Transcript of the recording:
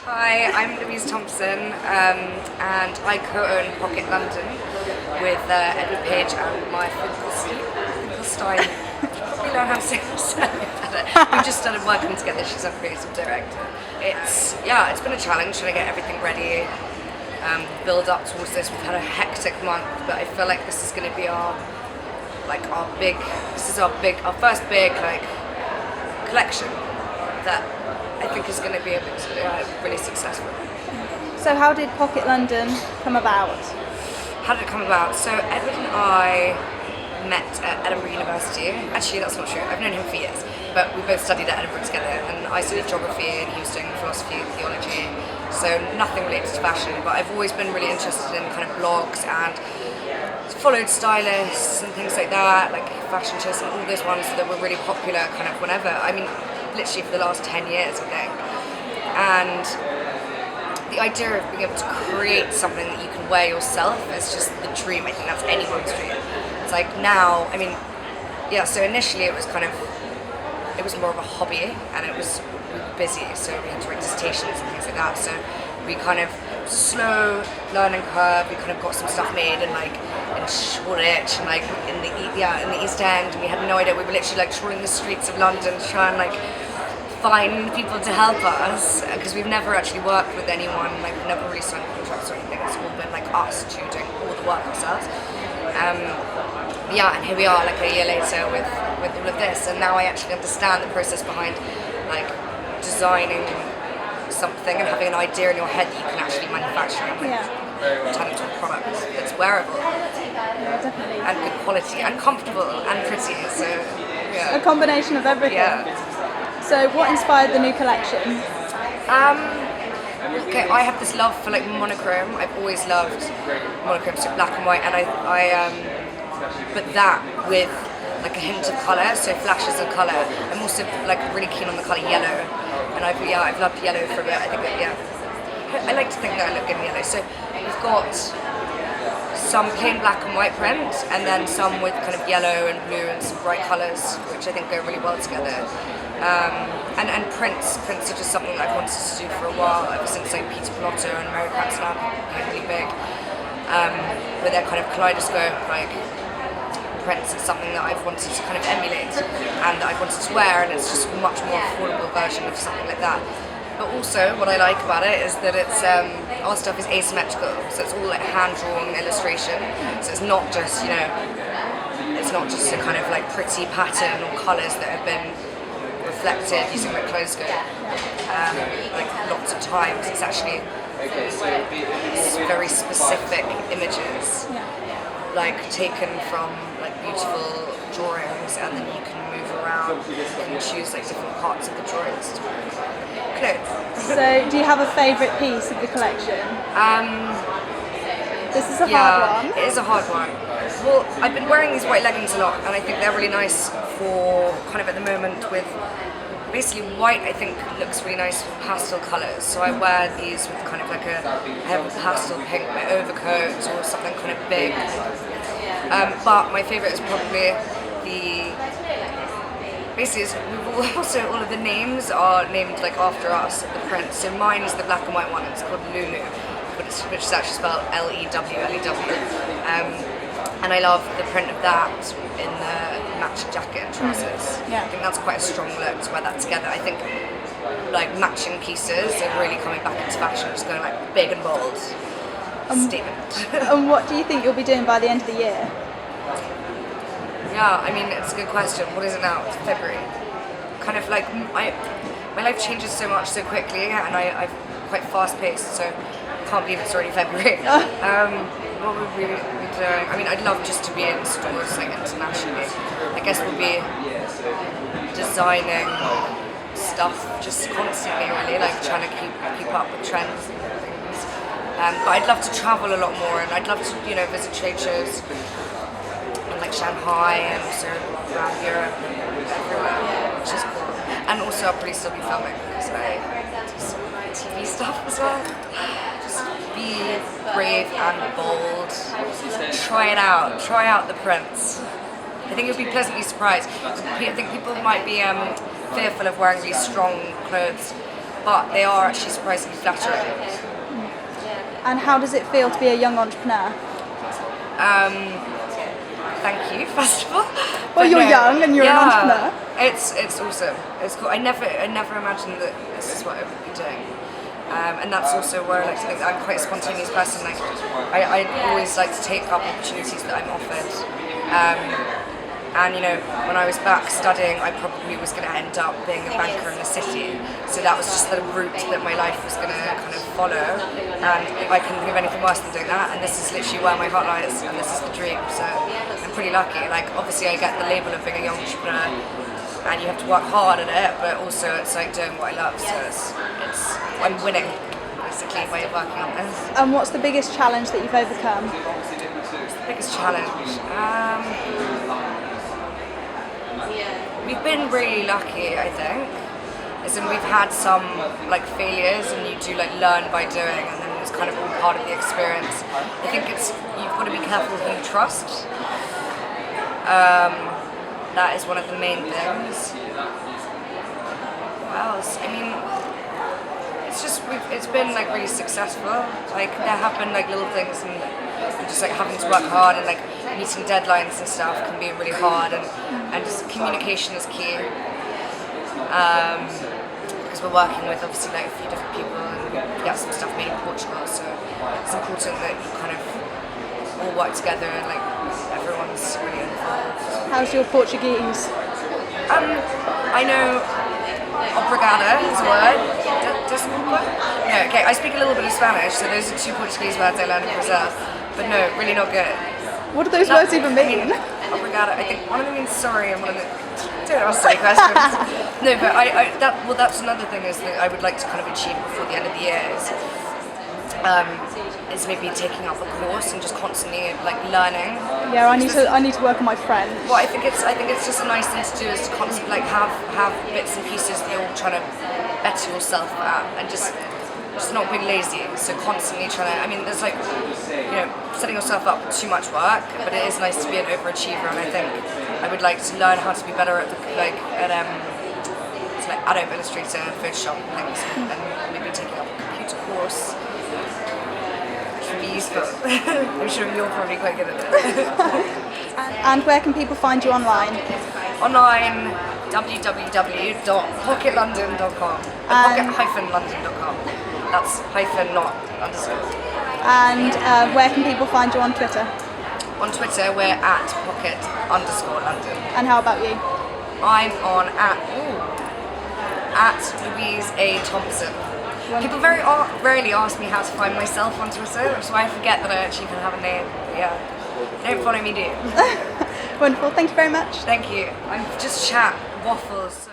Hi, I'm Louise Thompson, and I co-own Pocket London with Edward Page and my Finkelstein. We learn how to say it. We just started working together. She's our creative director. It's been a challenge trying to get everything ready, build up towards this. We've had a hectic month, but I feel like this is going to be our first big collection that I think is going to be really successful. So how did Pocket London come about? How did it come about? So Edward and I met at Edinburgh University. Actually, that's not true. I've known him for years, but we both studied at Edinburgh together, and I studied geography and he was doing philosophy and theology, so nothing related to fashion, but I've always been really interested in kind of blogs and followed stylists and things like that, like fashion shows and all those ones that were really popular kind of whenever. I mean, literally for the last 10 years, I think. And the idea of being able to create something that you can wear yourself is just the dream. I think that's anyone's dream. It's like now, I mean, yeah, so initially it was more of a hobby, and it was busy, so we had to write dissertations and things like that. So we kind of slow learning curve. We kind of got some stuff made in Shoreditch and in the East End. And we had no idea. We were literally trawling the streets of London to try and find people to help us, because we've never actually worked with anyone. We've never really signed contracts or anything. It's all been us two doing all the work ourselves. And here we are, a year later with all of this, and now I actually understand the process behind designing something and having an idea in your head that you can actually manufacture and turn into a product that's wearable. Yeah, definitely. And good quality and comfortable and pretty. So a combination of everything. Yeah. So what inspired the new collection? Okay, I have this love for monochrome. I've always loved monochrome, so black and white, and but that with a hint of colour, so flashes of colour. I'm also really keen on the colour yellow, and I've loved yellow for a bit. I think I like to think that I look good in yellow. So we've got some plain black and white print, and then some with kind of yellow and blue and some bright colours, which I think go really well together. And prints are just something that I've wanted to do for a while, ever since Peter Pilotto and Mary Cracksnap became really big. With their kind of kaleidoscope prints, it's something that I've wanted to kind of emulate and that I've wanted to wear, and it's just a much more affordable version of something like that. But also, what I like about it is that it's our stuff is asymmetrical, so it's all hand-drawn illustration. So it's not just a kind of pretty pattern or colours that have been reflected using the kaleidoscope. Lots of times, it's actually very specific images, taken from beautiful drawings, and then you can move around and choose different parts of the drawings to clothes. So, do you have a favourite piece of the collection? This is a hard one. It is a hard one. Well, I've been wearing these white leggings a lot, and I think they're really nice for kind of at the moment with basically white. I think looks really nice with pastel colours. So I wear these with kind of I have a pastel pink overcoat or something kind of big. But my favourite is probably all of the names are named after us, the print. So mine is the black and white one. It's called Lulu, which is actually spelled Lew. And I love the print of that in the matching jacket and trousers. Yeah. I think that's quite a strong look to wear that together. I think matching pieces are really coming back into fashion, just going big and bold. Statement. And what do you think you'll be doing by the end of the year? Yeah, I mean, it's a good question. What is it now? It's February. Kind of my life changes so much so quickly, and I'm quite fast paced, so I can't believe it's already February. What would we be doing? I mean, I'd love just to be in stores internationally. I guess we'll be designing stuff just constantly, really, trying to keep up with trends and things. But I'd love to travel a lot more, and I'd love to visit trade shows in Shanghai and also around Europe and everywhere, which is cool. And also I'll probably still be filming because I do some TV stuff as well. Just be brave and bold. Try it out. Try out the prints. I think you'll be pleasantly surprised. I think people might be fearful of wearing really strong clothes but they are actually surprisingly flattering. And how does it feel to be a young entrepreneur? Thank you, first of all. Well, you're young and you're an entrepreneur. It's awesome. It's cool. I never imagined that this is what I would be doing. And that's also where I like to think that I'm quite a spontaneous person. Like, I always like to take up opportunities that I'm offered. And you know, when I was back studying, I probably was going to end up being a banker in the city. So that was just the route that my life was going to kind of follow. And I couldn't think of anything worse than doing that. And this is literally where my heart lies, and this is the dream. So I'm pretty lucky. Like, obviously, I get the label of being a young entrepreneur, and you have to work hard at it. But also, it's like doing what I love. So I'm winning, basically, by working on this. And what's the biggest challenge that you've overcome? What's the biggest challenge? We've been really lucky, I think. As in, we've had some like failures, and you do like learn by doing, and then it's kind of all part of the experience. I think you've got to be careful who you trust. That is one of the main things. What else? I mean, it's been like really successful. Like, there have been like little things, and just like having to work hard and like meeting deadlines and stuff can be really hard, and just communication is key. Because we're working with obviously like a few different people, and we get some stuff made in Portugal, so it's important that you kind of all work together and like everyone's really involved. How's your Portuguese? I know obrigada is a word. Desculpa? No, okay, I speak a little bit of Spanish, so those are two Portuguese words I learned in Brazil. But no, really not good. What do those words even mean? Obrigada, I think one of them means sorry and one of them... Don't ask silly questions. No, but that's another thing is that I would like to kind of achieve before the end of the year is maybe taking up a course and just constantly like learning. Yeah, I need to work on my French. Well, I think it's just a nice thing to do, is to constantly like have bits and pieces that you're trying to better yourself at, and just not being lazy. So constantly trying to. I mean, there's like, you know, setting yourself up for too much work, but it is nice to be an overachiever, and I think I would like to learn how to be better at Adobe Illustrator, Photoshop, and things, and maybe taking up a computer course. Useful. I'm sure you're probably quite good at it. And where can people find you online? Online, www.pocketlondon.com. Pocket-london.com. That's hyphen, not underscore. And where can people find you on Twitter? On Twitter, we're at pocket_London. And how about you? I'm on at Louise A. Thompson. People very rarely ask me how to find myself on Twitter, which is why I forget that I actually can have a name. But yeah, don't follow me, do. Wonderful, thank you very much. Thank you. I'm just chat, waffles. So